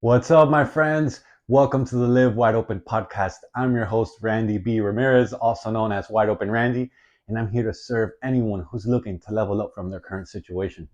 What's up, my friends? Welcome to the Live Wide Open podcast. I'm your host, Randy B. Ramirez, also known as Wide Open Randy, and I'm here to serve anyone who's looking to level up from their current situation.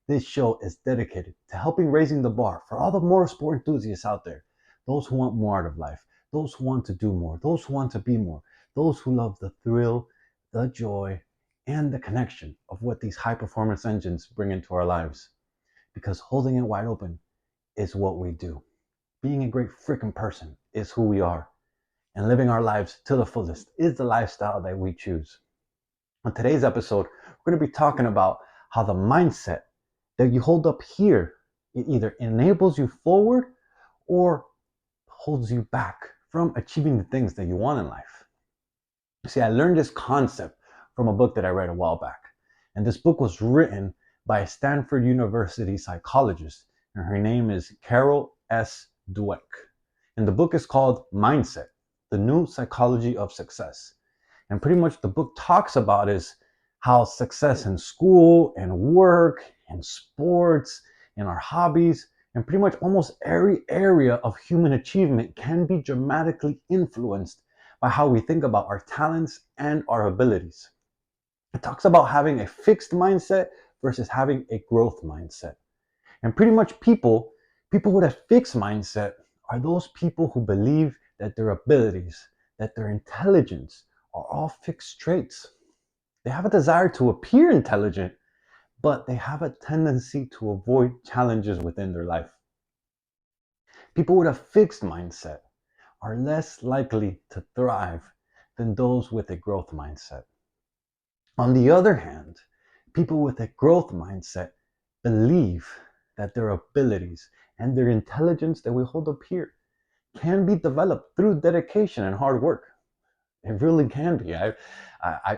This show is dedicated to helping raising the bar for all the motorsport enthusiasts out there, those who want more out of life, those who want to do more, those who want to be more, those who love the thrill, the joy, and the connection of what these high performance engines bring into our lives. Because holding it wide open is what we do. Being a great freaking person is who we are. And living our lives to the fullest is the lifestyle that we choose. On today's episode, we're going to be talking about how the mindset that you hold up here, it either enables you forward or holds you back from achieving the things that you want in life. See, I learned this concept from a book that I read a while back. And this book was written by a Stanford University psychologist, and her name is Carol S. Dweck. And the book is called Mindset, The New Psychology of Success. And pretty much the book talks about is how success in school and work and sports and our hobbies and pretty much almost every area of human achievement can be dramatically influenced by how we think about our talents and our abilities. It talks about having a fixed mindset versus having a growth mindset. And pretty much people with a fixed mindset are those people who believe that their abilities, that their intelligence are all fixed traits. They have a desire to appear intelligent, but they have a tendency to avoid challenges within their life. People with a fixed mindset are less likely to thrive than those with a growth mindset. On the other hand, people with a growth mindset believe that their abilities and their intelligence that we hold up here can be developed through dedication and hard work. It really can be. I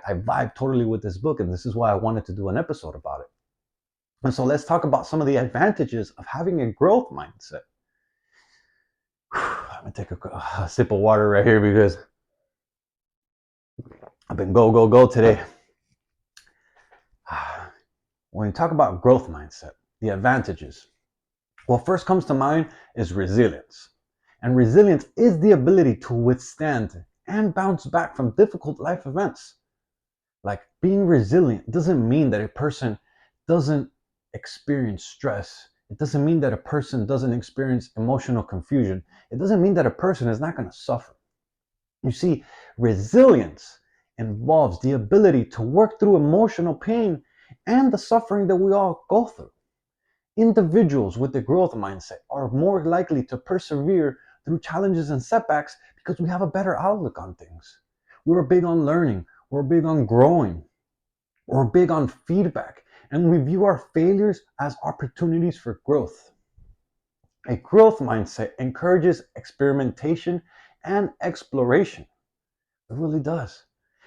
vibe totally with this book, and this is why I wanted to do an episode about it. And so let's talk about some of the advantages of having a growth mindset. I'm gonna take a sip of water right here because I've been go today. When you talk about growth mindset, the advantages, what first comes to mind is resilience. And resilience is the ability to withstand and bounce back from difficult life events. Like, being resilient doesn't mean that a person doesn't experience stress. It doesn't mean that a person doesn't experience emotional confusion. It doesn't mean that a person is not going to suffer. You see, resilience involves the ability to work through emotional pain and the suffering that we all go through. Individuals with the growth mindset are more likely to persevere through challenges and setbacks because we have a better outlook on things. We're big on learning. We're big on growing. We're big on feedback. And we view our failures as opportunities for growth. A growth mindset encourages experimentation and exploration. It really does.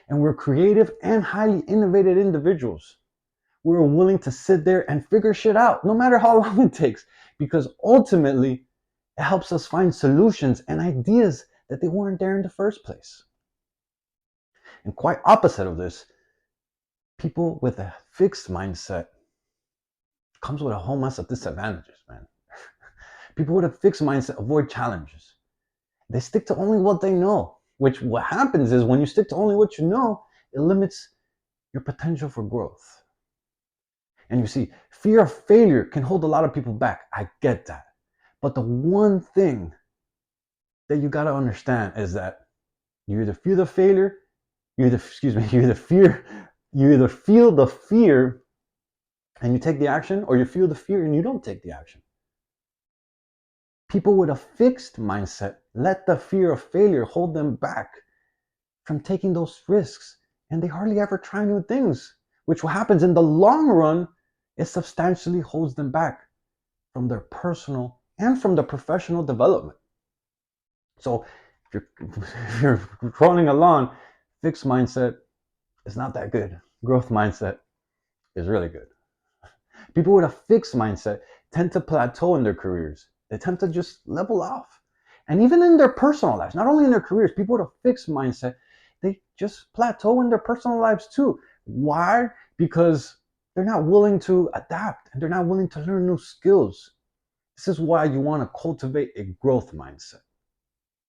And we're creative and highly innovative individuals. We're willing to sit there and figure shit out, no matter how long it takes, because ultimately it helps us find solutions and ideas that they weren't there in the first place. And quite opposite of this, people with a fixed mindset comes with a whole mess of disadvantages, man. People with a fixed mindset avoid challenges. They stick to only what they know, which what happens is when you stick to only what you know, it limits your potential for growth. And you see, fear of failure can hold a lot of people back. I get that. But the one thing that you got to understand is that you either feel the failure, you either feel the fear and you take the action, or you feel the fear and you don't take the action. People with a fixed mindset let the fear of failure hold them back from taking those risks, and they hardly ever try new things, which what happens in the long run, it substantially holds them back from their personal and from the professional development. So if you're crawling along, fixed mindset is not that good. Growth mindset is really good. People with a fixed mindset tend to plateau in their careers. They tend to just level off. And even in their personal lives, not only in their careers, people with a fixed mindset, they just plateau in their personal lives too. Why? Because they're not willing to adapt and they're not willing to learn new skills. This is why you want to cultivate a growth mindset.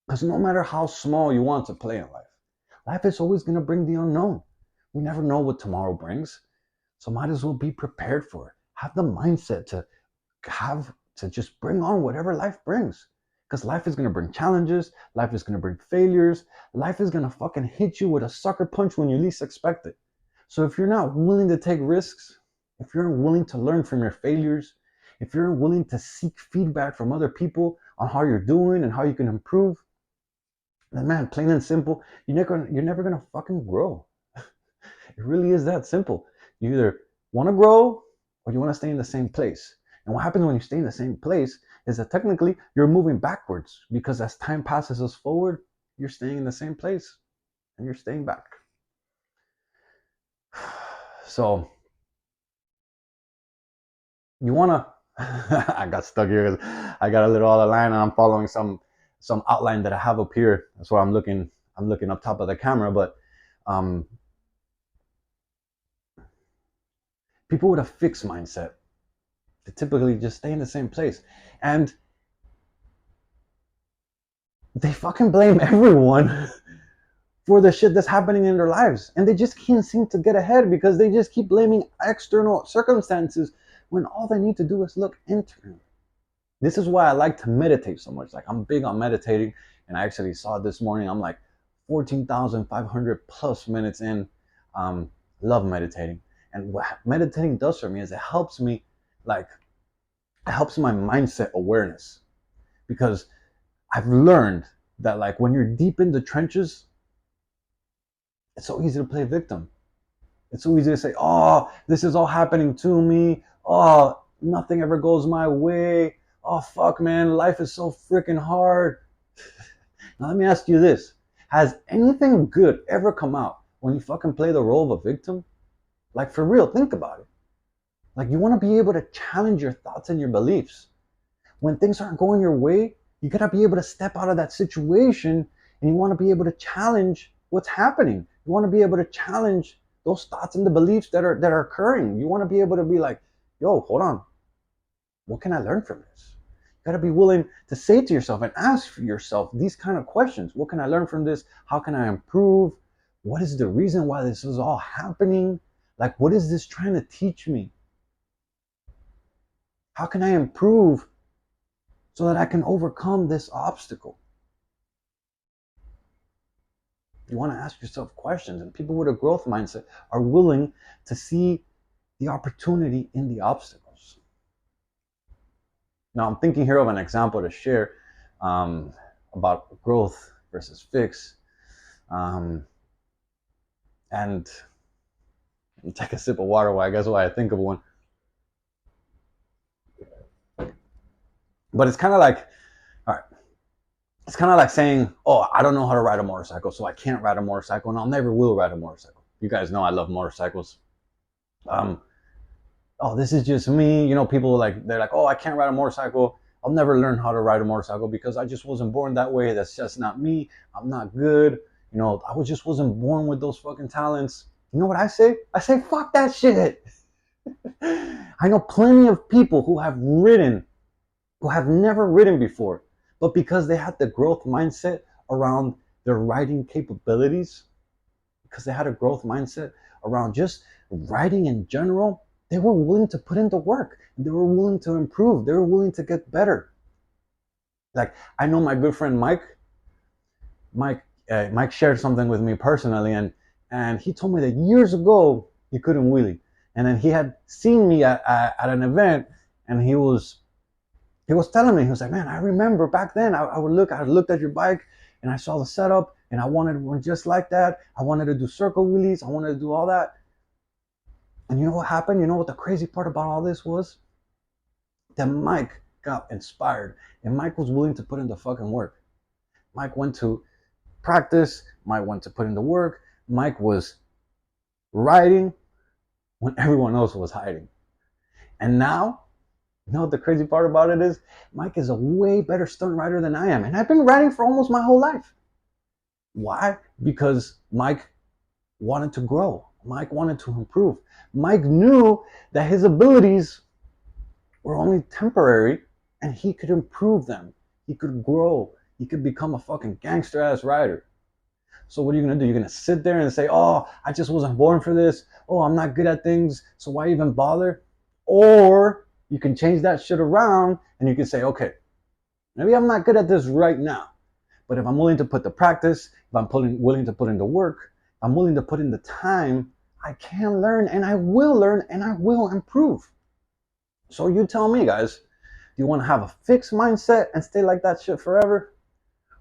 Because no matter how small you want to play in life, life is always going to bring the unknown. We never know what tomorrow brings. So might as well be prepared for it. Have the mindset to just bring on whatever life brings. Because life is going to bring challenges. Life is going to bring failures. Life is going to fucking hit you with a sucker punch when you least expect it. So if you're not willing to take risks, if you're unwilling to learn from your failures, if you're unwilling to seek feedback from other people on how you're doing and how you can improve, then man, plain and simple, you're never gonna fucking grow. It really is that simple. You either want to grow or you want to stay in the same place. And what happens when you stay in the same place is that technically you're moving backwards, because as time passes us forward, you're staying in the same place and you're staying back. So you wanna I got stuck here because I got a little out of line and I'm following some outline that I have up here. That's why I'm looking up top of the camera. But people with a fixed mindset, they typically just stay in the same place. And they fucking blame everyone for the shit that's happening in their lives. And they just can't seem to get ahead because they just keep blaming external circumstances when all they need to do is look internal. This is why I like to meditate so much. Like, I'm big on meditating, and I actually saw it this morning. I'm like 14,500 plus minutes in. Love meditating. And what meditating does for me is it helps my mindset awareness. Because I've learned that, like, when you're deep in the trenches, it's so easy to play victim. It's so easy to say, oh, this is all happening to me. Oh, nothing ever goes my way. Oh, fuck, man, life is so freaking hard. Now, let me ask you this. Has anything good ever come out when you fucking play the role of a victim? Like, for real, think about it. Like, you want to be able to challenge your thoughts and your beliefs. When things aren't going your way, you got to be able to step out of that situation, and you want to be able to challenge what's happening. You want to be able to challenge those thoughts and the beliefs that are occurring. You want to be able to be like, yo, hold on. What can I learn from this? You got to be willing to say to yourself and ask yourself these kind of questions. What can I learn from this? How can I improve? What is the reason why this is all happening? Like, what is this trying to teach me? How can I improve so that I can overcome this obstacle? You want to ask yourself questions, and people with a growth mindset are willing to see the opportunity in the obstacles. Now, I'm thinking here of an example to share about growth versus fix. And take a sip of water while I think of one. But it's kind of like, all right, it's kind of like saying, oh, I don't know how to ride a motorcycle, so I can't ride a motorcycle, and I'll never will ride a motorcycle. You guys know I love motorcycles. Oh, this is just me. You know, people they're like, oh, I can't ride a motorcycle. I'll never learn how to ride a motorcycle because I just wasn't born that way. That's just not me. I'm not good. You know, just wasn't born with those fucking talents. You know what I say? I say, fuck that shit. I know plenty of people who have never ridden before, but because they had the growth mindset around their riding capabilities, because they had a growth mindset around just riding in general, they were willing to put in the work. They were willing to improve. They were willing to get better. Like, I know my good friend Mike shared something with me personally, and he told me that years ago he couldn't wheelie, and then he had seen me at an event, and he was telling me, he was like, man, I remember back then I looked at your bike and I saw the setup and I wanted one just like that. I wanted to do circle wheelies. I wanted to do all that. And you know what happened? You know what the crazy part about all this was? That Mike got inspired and Mike was willing to put in the fucking work. Mike went to practice. Mike went to put in the work. Mike was riding when everyone else was hiding. And now, you know what the crazy part about it is? Mike is a way better stunt rider than I am. And I've been riding for almost my whole life. Why? Because Mike wanted to grow. Mike wanted to improve. Mike knew that his abilities were only temporary and he could improve them. He could grow. He could become a fucking gangster ass rider. So what are you going to do? You're going to sit there and say, oh, I just wasn't born for this. Oh, I'm not good at things, so why even bother? Or you can change that shit around and you can say, okay, maybe I'm not good at this right now, but if I'm willing to put the practice, if I'm willing to put in the work, if I'm willing to put in the time, I can learn and I will improve. So you tell me, guys, do you want to have a fixed mindset and stay like that shit forever?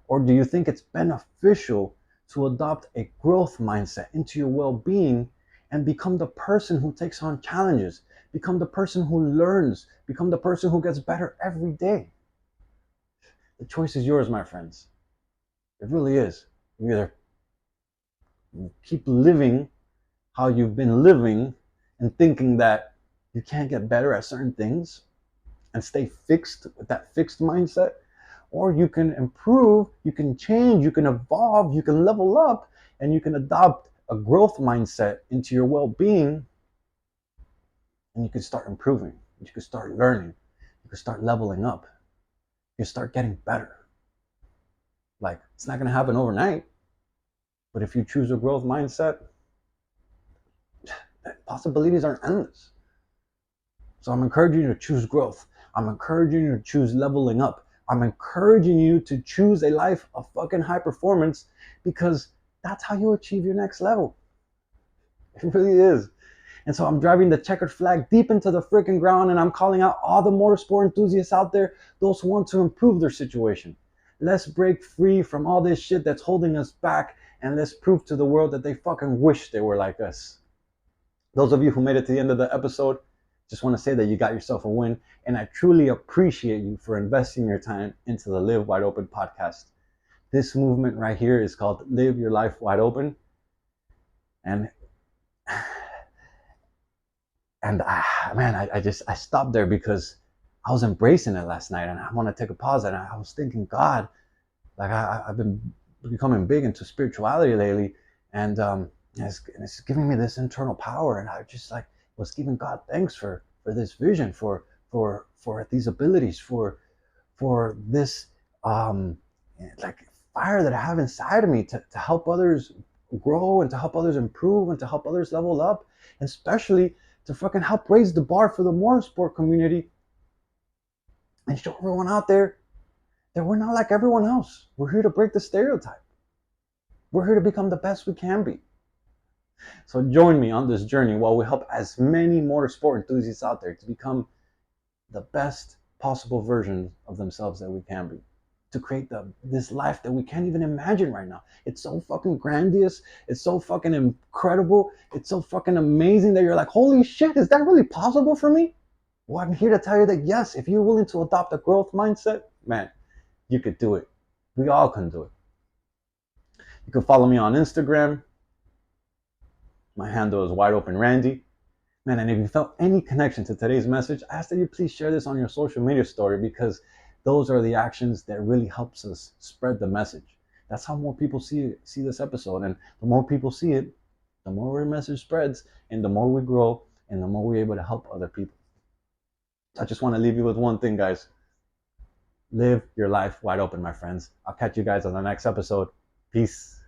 Or do you think it's beneficial to adopt a growth mindset into your well-being and become the person who takes on challenges, become the person who learns, become the person who gets better every day? The choice is yours, my friends. It really is. You either keep living how you've been living and thinking that you can't get better at certain things and stay fixed with that fixed mindset, or you can improve, you can change, you can evolve, you can level up, and you can adopt a growth mindset into your well-being, and you can start improving, you can start learning, you can start leveling up, you can start getting better. Like, it's not going to happen overnight, but if you choose a growth mindset, possibilities are endless. So I'm encouraging you to choose growth. I'm encouraging you to choose leveling up. I'm encouraging you to choose a life of fucking high performance, because that's how you achieve your next level. It really is. And so I'm driving the checkered flag deep into the freaking ground, and I'm calling out all the motorsport enthusiasts out there, those who want to improve their situation. Let's break free from all this shit that's holding us back, and let's prove to the world that they fucking wish they were like us. Those of you who made it to the end of the episode, just want to say that you got yourself a win, and I truly appreciate you for investing your time into the Live Wide Open podcast. This movement right here is called Live Your Life Wide Open, and I stopped there because I was embracing it last night, and I want to take a pause, and I was thinking, God, like I've been becoming big into spirituality lately, and it's giving me this internal power, and I just like was giving God thanks for this vision, for these abilities, for this like fire that I have inside of me to help others grow and to help others improve and to help others level up, and especially to fucking help raise the bar for the motorsport community and show everyone out there that we're not like everyone else. We're here to break the stereotype. We're here to become the best we can be. So join me on this journey while we help as many motorsport enthusiasts out there to become the best possible version of themselves that we can be, to create this life that we can't even imagine right now. It's so fucking grandiose. It's so fucking incredible. It's so fucking amazing that you're like, holy shit, is that really possible for me? Well, I'm here to tell you that yes, if you're willing to adopt a growth mindset, man, you could do it. We all can do it. You can follow me on Instagram. My handle is Wide Open Randy. Man, and if you felt any connection to today's message, I ask that you please share this on your social media story, because those are the actions that really helps us spread the message. That's how more people see this episode, and the more people see it, the more our message spreads, and the more we grow, and the more we're able to help other people. So I just want to leave you with one thing, guys. Live your life wide open, my friends. I'll catch you guys on the next episode. Peace.